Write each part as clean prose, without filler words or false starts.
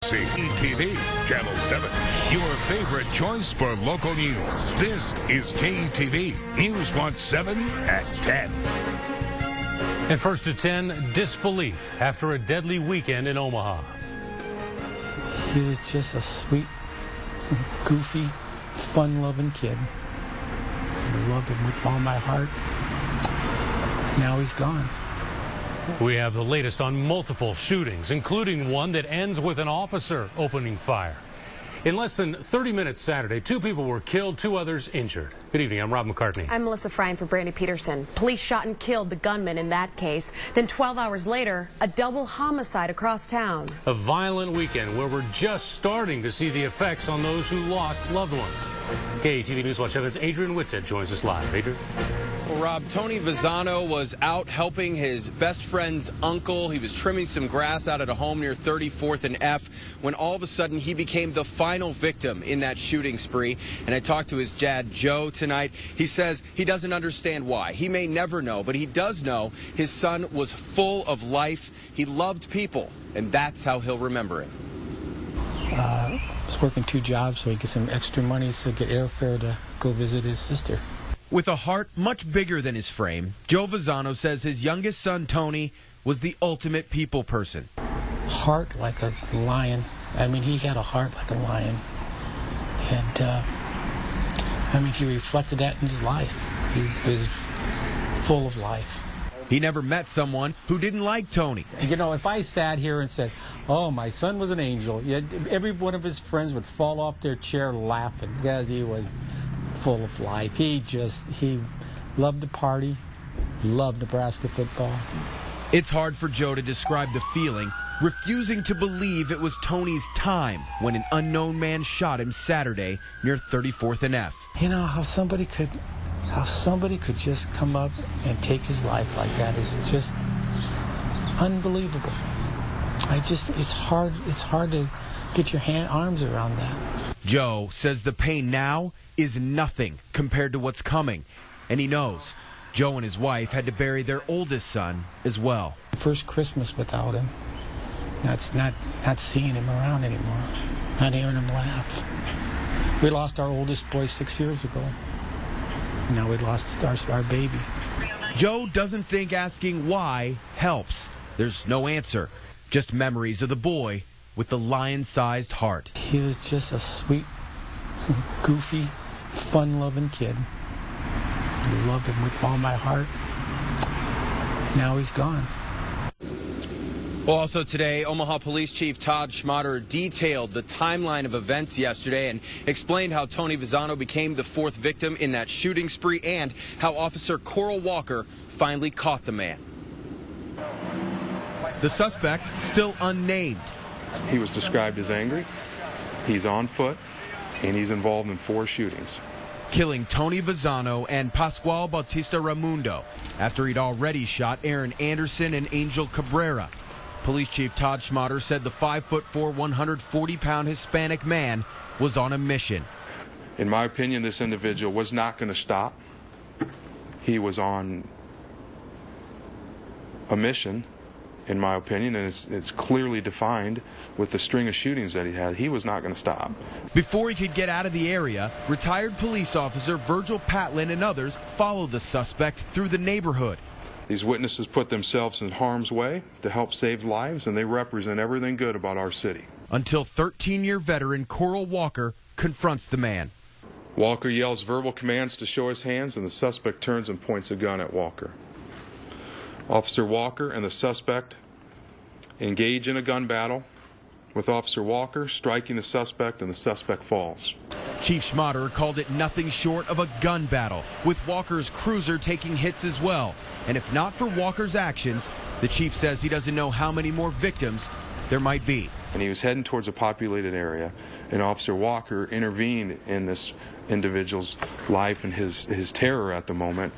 KETV, Channel 7, your favorite choice for local news. This is KETV News Watch 7 at 10. And first at 10, disbelief after a deadly weekend in Omaha. He was just a sweet, goofy, fun-loving kid. I loved him with all my heart. Now he's gone. We have the latest on multiple shootings, including one that ends with an officer opening fire. In less than 30 minutes Saturday, 2 people were killed, 2 others injured. Good evening, I'm Rob McCartney. I'm Melissa Fryan for Brandy Peterson. Police shot and killed the gunman in that case. Then 12 hours later, a double homicide across town. A violent weekend where we're just starting to see the effects on those who lost loved ones. KETV News Watch 7's Adrian Whitsett joins us live. Adrian? Well, Rob, Tony Vazano was out helping his best friend's uncle. He was trimming some grass out at a home near 34th and F when all of a sudden he became the final victim in that shooting spree. And I talked to his dad, Joe, tonight. He says he doesn't understand why. He may never know, but he does know his son was full of life. He loved people, and that's how he'll remember it. I was working 2 jobs so he could get some extra money so he could get airfare to go visit his sister. With a heart much bigger than his frame, Joe Vazano says his youngest son, Tony, was the ultimate people person. Heart like a lion. I mean, he had a heart like a lion. And, he reflected that in his life. He was full of life. He never met someone who didn't like Tony. You know, if I sat here and said, oh, my son was an angel, every one of his friends would fall off their chair laughing because he was full of life. He loved to party, loved Nebraska football. It's hard for Joe to describe the feeling, refusing to believe it was Tony's time when an unknown man shot him Saturday near 34th and F. You know, how somebody could just come up and take his life like that is just unbelievable. It's hard to get your arms around that. Joe says the pain now is nothing compared to what's coming, and he knows Joe and his wife had to bury their oldest son as well. First Christmas without him, not seeing him around anymore, not hearing him laugh. We lost our oldest boy 6 years ago. Now we lost our baby. Joe doesn't think asking why helps. There's no answer, just memories of the boy with the lion-sized heart. He was just a sweet, goofy, fun-loving kid. I loved him with all my heart. Now he's gone. Well, also today, Omaha Police Chief Todd Schmatter detailed the timeline of events yesterday and explained how Tony Vazano became the 4th victim in that shooting spree and how Officer Coral Walker finally caught the man. The suspect still unnamed. He was described as angry, he's on foot, and he's involved in 4 shootings. Killing Tony Vazano and Pascual Bautista Raimundo after he'd already shot Aaron Anderson and Angel Cabrera. Police Chief Todd Schmatter said the 5'4", 140-pound Hispanic man was on a mission. In my opinion, this individual was not going to stop. He was on a mission, in my opinion, and it's clearly defined with the string of shootings that he had. He was not going to stop. Before he could get out of the area, retired police officer Virgil Patlin and others followed the suspect through the neighborhood. These witnesses put themselves in harm's way to help save lives, and they represent everything good about our city. Until 13-year veteran Coral Walker confronts the man. Walker yells verbal commands to show his hands, and the suspect turns and points a gun at Walker. Officer Walker and the suspect engage in a gun battle, with Officer Walker striking the suspect, and the suspect falls. Chief Schmatter called it nothing short of a gun battle, with Walker's cruiser taking hits as well. And if not for Walker's actions, the chief says he doesn't know how many more victims there might be. And he was heading towards a populated area, and Officer Walker intervened in this individual's life and his terror at the moment,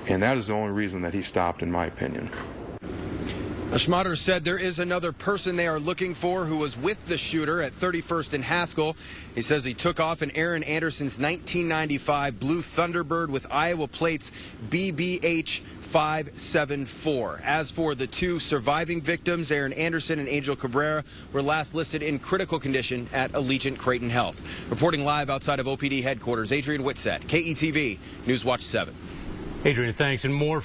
and that is the only reason that he stopped, in my opinion. Schmatter said there is another person they are looking for who was with the shooter at 31st and Haskell. He says he took off in Aaron Anderson's 1995 Blue Thunderbird with Iowa plates BBH 574. As for the two surviving victims, Aaron Anderson and Angel Cabrera were last listed in critical condition at Allegiant Creighton Health. Reporting live outside of OPD headquarters, Adrian Whitsett, KETV, Newswatch 7. Adrian, thanks. And more